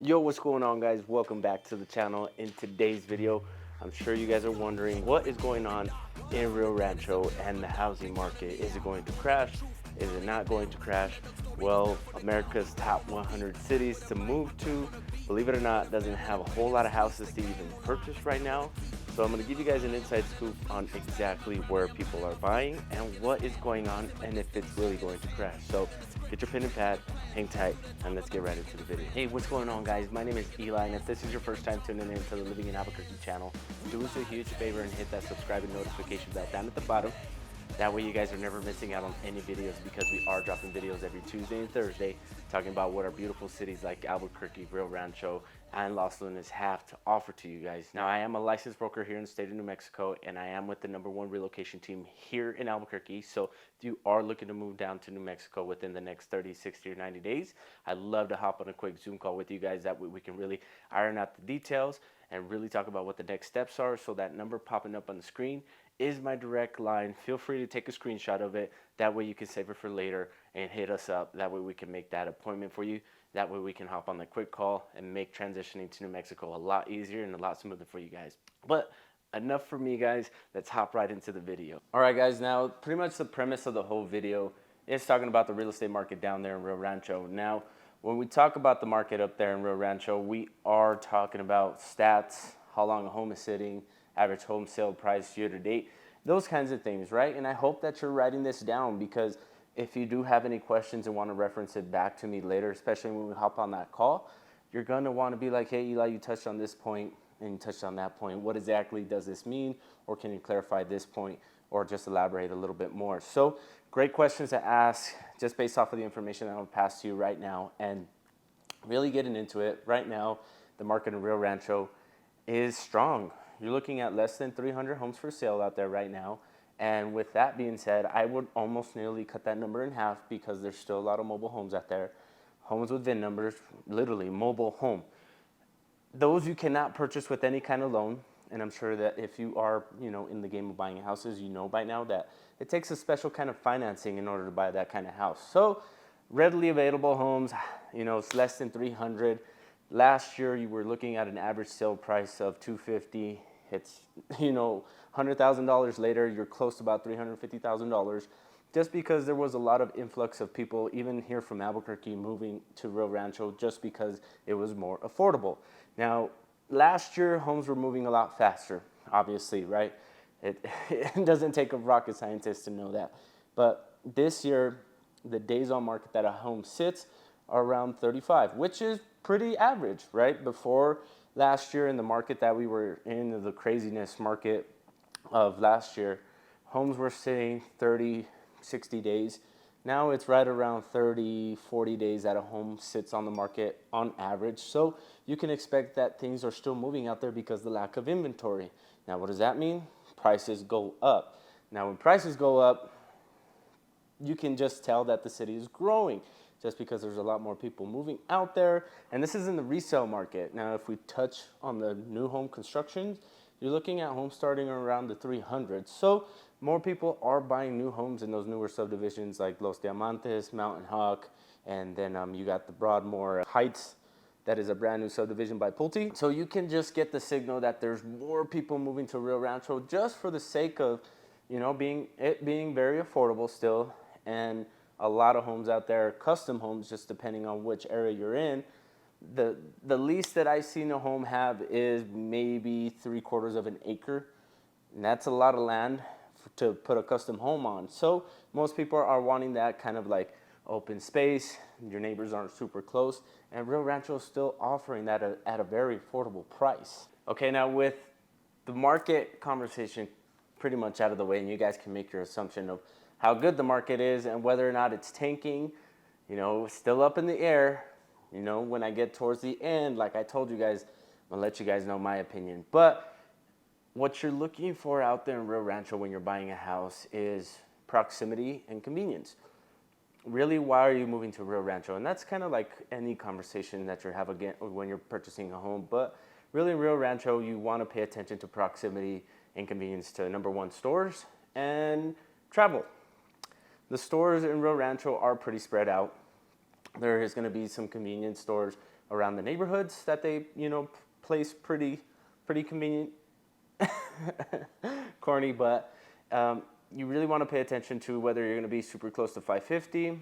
Yo, what's going on, guys? Welcome back to the channel. In today's video, I'm sure you guys are wondering what is going on in Rio Rancho and the housing market. Is it going to crash? Is it not going to crash? Well, America's top 100 cities to move to, believe it or not, doesn't have a whole lot of houses to even purchase right now. So I'm going to give you guys an inside scoop on exactly where people are buying and what is going on and if it's really going to crash. So get your pen and pad, hang tight, and let's get right into the video. Hey, what's going on, guys? My name is Eli, and if this is your first time tuning in to the Living in Albuquerque channel, do us a huge favor and hit that subscribe and notification bell down at the bottom. That way you guys are never missing out on any videos, because we are dropping videos every Tuesday and Thursday talking about what our beautiful cities like Albuquerque, Rio Rancho, and Los Lunas have to offer to you guys. Now, I am a licensed broker here in the state of New Mexico, and I am with the #1 relocation team here in Albuquerque. So if you are looking to move down to New Mexico within the next 30, 60, or 90 days, I'd love to hop on a quick Zoom call with you guys. That way we can really iron out the details and really talk about what the next steps are. So that number popping up on the screen is my direct line. Feel free to take a screenshot of it. That way you can save it for later and hit us up. That way we can make that appointment for you. That way we can hop on the quick call and make transitioning to New Mexico a lot easier and a lot smoother for you guys. But enough for me, guys. Let's hop right into the video. All right, guys, now pretty much the premise of the whole video is talking about the real estate market down there in Rio Rancho. Now, when we talk about the market up there in Rio Rancho, we are talking about stats, how long a home is sitting, average home sale price year to date, those kinds of things, right? And I hope that you're writing this down, because if you do have any questions and want to reference it back to me later, especially when we hop on that call, you're going to want to be like, hey, Eli, you touched on this point and you touched on that point. What exactly does this mean? Or can you clarify this point or just elaborate a little bit more? So great questions to ask just based off of the information that I'll pass to you right now. And really getting into it right now, the market in Rio Rancho is strong. You're looking at less than 300 homes for sale out there right now. And with that being said, I would almost nearly cut that number in half, because there's still a lot of mobile homes out there. Homes with VIN numbers, literally mobile home. Those you cannot purchase with any kind of loan. And I'm sure that if you are, in the game of buying houses, you know by now that it takes a special kind of financing in order to buy that kind of house. So readily available homes, it's less than 300. Last year, you were looking at an average sale price of $250. It's, $100,000 later, you're close to about $350,000, just because there was a lot of influx of people, even here from Albuquerque, moving to Rio Rancho just because it was more affordable. Now, last year, homes were moving a lot faster, obviously, right? It doesn't take a rocket scientist to know that. But this year, the days on market that a home sits are around 35, which is pretty average, right? Before last year, in the market that we were in, the craziness market of last year, homes were sitting 30, 60 days. Now it's right around 30, 40 days that a home sits on the market on average. So you can expect that things are still moving out there because of the lack of inventory. Now, what does that mean? Prices go up. Now, when prices go up, you can just tell that the city is growing, just because there's a lot more people moving out there. And this is in the resale market. Now, if we touch on the new home constructions, you're looking at homes starting around the 300s. So more people are buying new homes in those newer subdivisions like Los Diamantes, Mountain Hawk, and then you got the Broadmoor Heights. That is a brand new subdivision by Pulte. So you can just get the signal that there's more people moving to Rio Rancho, just for the sake of, being very affordable still, and a lot of homes out there, custom homes, just depending on which area you're in. The least that I've seen a home have is maybe 3/4 of an acre, and that's a lot of land to put a custom home on. So most people are wanting that kind of like open space. Your neighbors aren't super close, and Rio Rancho is still offering that at a very affordable price. Okay, now with the market conversation pretty much out of the way, and you guys can make your assumption of how good the market is and whether or not it's tanking, still up in the air. When I get towards the end, like I told you guys, I'm gonna let you guys know my opinion. But what you're looking for out there in Rio Rancho when you're buying a house is proximity and convenience. Really, why are you moving to Rio Rancho? And that's kind of like any conversation that you have again when you're purchasing a home. But really, in Rio Rancho, you want to pay attention to proximity and convenience to #1 stores and travel. The stores in Rio Rancho are pretty spread out. There is going to be some convenience stores around the neighborhoods that they, place pretty convenient. Corny, but you really want to pay attention to whether you're going to be super close to 550,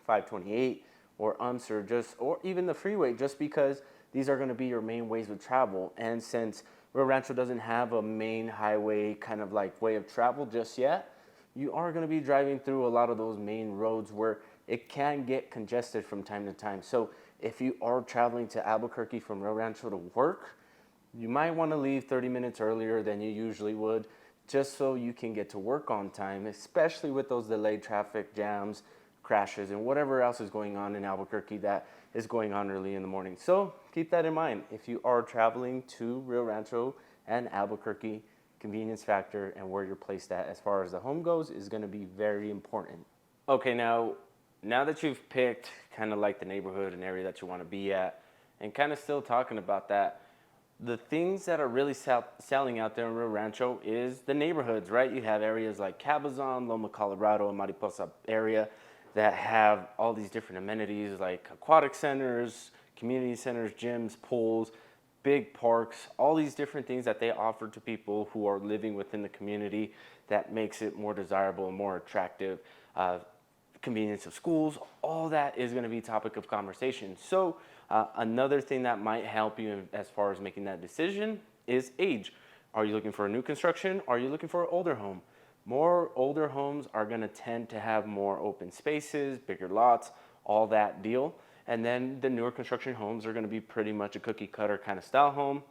528, or UMS, or even the freeway, just because these are going to be your main ways of travel. And since Rio Rancho doesn't have a main highway kind of like way of travel just yet, you are going to be driving through a lot of those main roads where it can get congested from time to time. So if you are traveling to Albuquerque from Rio Rancho to work, you might want to leave 30 minutes earlier than you usually would, just so you can get to work on time, especially with those delayed traffic jams, crashes, and whatever else is going on in Albuquerque that is going on early in the morning. So keep that in mind. If you are traveling to Rio Rancho and Albuquerque, convenience factor and where you're placed at as far as the home goes is going to be very important. Okay, now that you've picked kind of like the neighborhood and area that you want to be at, and kind of still talking about that, the things that are really selling out there in Rio Rancho is the neighborhoods, right? You have areas like Cabazon, Loma Colorado, and Mariposa area that have all these different amenities like aquatic centers, community centers, gyms, pools, big parks, all these different things that they offer to people who are living within the community that makes it more desirable and more attractive. Convenience of schools, all that is going to be topic of conversation. So another thing that might help you as far as making that decision is age. Are you looking for a new construction? Are you looking for an older home? More older homes are going to tend to have more open spaces, bigger lots, all that deal. And then the newer construction homes are going to be pretty much a cookie cutter kind of style home.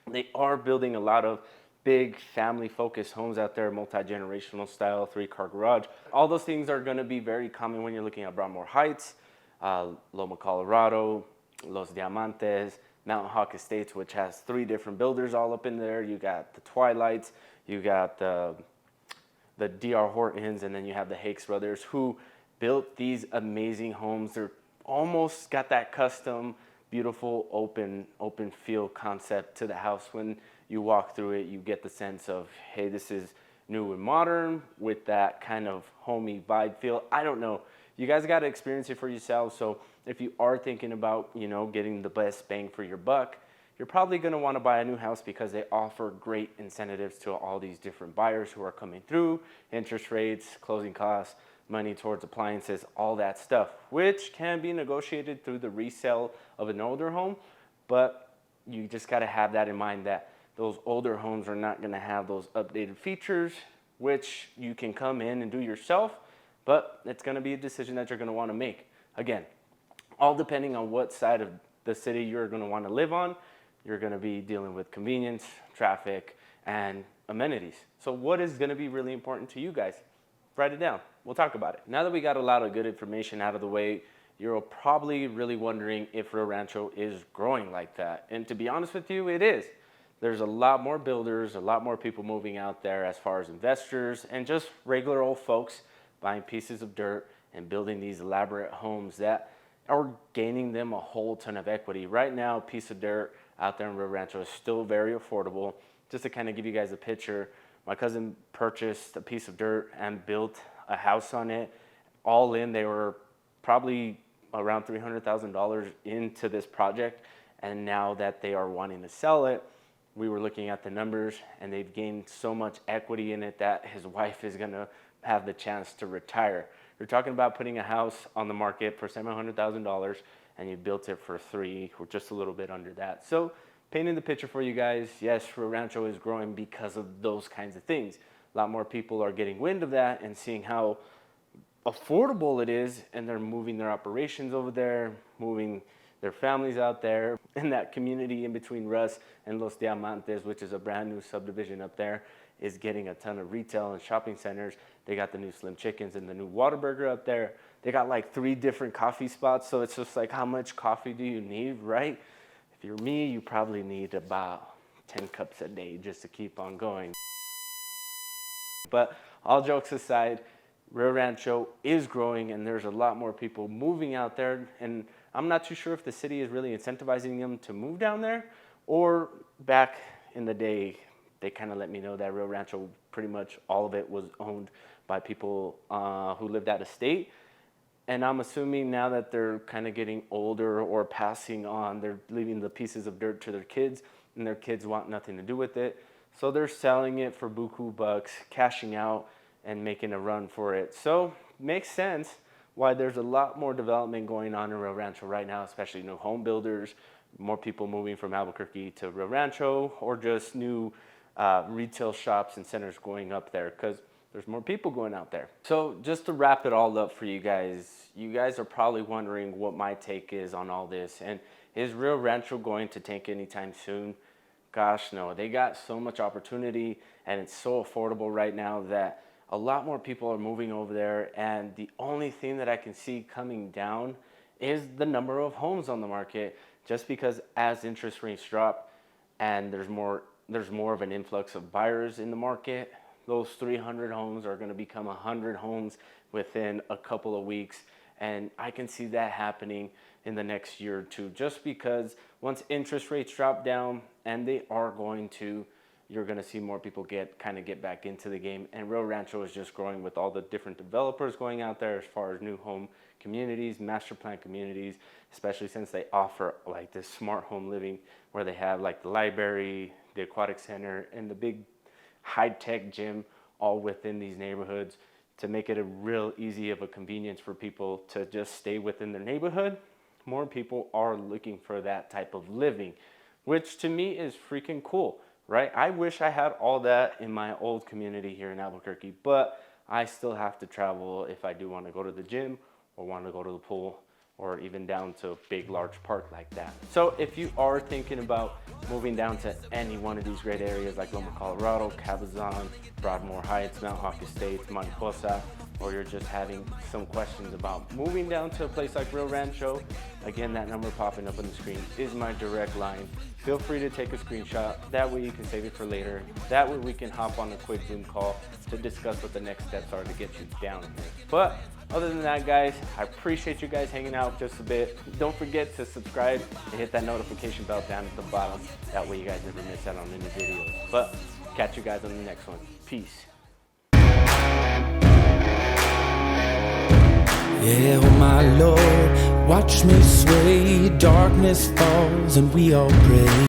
They are building a lot of big family focused homes out there, multi-generational style, 3-car garage. All those things are going to be very common when you're looking at Broadmoor Heights, Loma Colorado, Los Diamantes, Mountain Hawk Estates, which has 3 different builders all up in there. You got the Twilights, you got the D.R. Hortons, and then you have the Hakes brothers who built these amazing homes. They're almost got that custom, beautiful, open feel concept to the house. When you walk through it, you get the sense of, hey, this is new and modern with that kind of homey vibe feel. I don't know. You guys got to experience it for yourselves. So if you are thinking about, getting the best bang for your buck, you're probably going to want to buy a new house because they offer great incentives to all these different buyers who are coming through, interest rates, closing costs, money towards appliances, all that stuff, which can be negotiated through the resale of an older home. But you just got to have that in mind that those older homes are not going to have those updated features, which you can come in and do yourself, but it's going to be a decision that you're going to want to make. Again, all depending on what side of the city you're going to want to live on, you're going to be dealing with convenience, traffic, and amenities. So what is going to be really important to you guys? Write it down. We'll talk about it. Now that we got a lot of good information out of the way, you're probably really wondering if Rio Rancho is growing like that. And to be honest with you, it is. There's a lot more builders, a lot more people moving out there as far as investors and just regular old folks buying pieces of dirt and building these elaborate homes that are gaining them a whole ton of equity. Right now, a piece of dirt out there in Rio Rancho is still very affordable. Just to kind of give you guys a picture, my cousin purchased a piece of dirt and built a house on it. All in, they were probably around $300,000 into this project. And now that they are wanting to sell it, we were looking at the numbers and they've gained so much equity in it that his wife is going to have the chance to retire. You're talking about putting a house on the market for $700,000 and you built it for $3 or just a little bit under that. So painting the picture for you guys, yes, Rio Rancho is growing because of those kinds of things. A lot more people are getting wind of that and seeing how affordable it is, and they're moving their operations over there, moving their families out there. And that community in between Russ and Los Diamantes, which is a brand new subdivision up there, is getting a ton of retail and shopping centers. They got the new Slim Chickens and the new Whataburger up there. They got like 3 different coffee spots. So it's just like, how much coffee do you need, right? If you're me, you probably need about 10 cups a day just to keep on going. But all jokes aside, Rio Rancho is growing and there's a lot more people moving out there. And I'm not too sure if the city is really incentivizing them to move down there, or back in the day, they kind of let me know that Rio Rancho, pretty much all of it was owned by people who lived out of state. And I'm assuming now that they're kind of getting older or passing on, they're leaving the pieces of dirt to their kids, and their kids want nothing to do with it. So they're selling it for buku bucks, cashing out and making a run for it. So makes sense why there's a lot more development going on in Rio Rancho right now, especially new home builders, more people moving from Albuquerque to Rio Rancho, or just new retail shops and centers going up there because there's more people going out there. So just to wrap it all up for you guys are probably wondering what my take is on all this. And is Rio Rancho going to tank anytime soon? Gosh, no. They got so much opportunity and it's so affordable right now that a lot more people are moving over there. And the only thing that I can see coming down is the number of homes on the market, just because as interest rates drop and there's more of an influx of buyers in the market, those 300 homes are going to become 100 homes within a couple of weeks. And I can see that happening in the next year or two, just because once interest rates drop down, and they are going to, you're going to see more people get back into the game. And Rio Rancho is just growing with all the different developers going out there as far as new home communities, master plan communities, especially since they offer like this smart home living where they have like the library, the aquatic center, and the big high-tech gym all within these neighborhoods to make it a real easy of a convenience for people to just stay within their neighborhood. More people are looking for that type of living, which to me is freaking cool, right? I wish I had all that in my old community here in Albuquerque, but I still have to travel if I do want to go to the gym or want to go to the pool, or even down to a big, large park like that. So if you are thinking about moving down to any one of these great areas like Loma, Colorado, Cabazon, Broadmoor Heights, Mount Hawk Estates, Mariposa, or you're just having some questions about moving down to a place like Rio Rancho, again, that number popping up on the screen is my direct line. Feel free to take a screenshot. That way you can save it for later. That way we can hop on a quick Zoom call to discuss what the next steps are to get you down here. But other than that, guys, I appreciate you guys hanging out just a bit. Don't forget to subscribe and hit that notification bell down at the bottom. That way you guys never miss out on any videos. But catch you guys on the next one. Peace. Yeah, oh my Lord, watch me sway. Darkness falls and we all pray.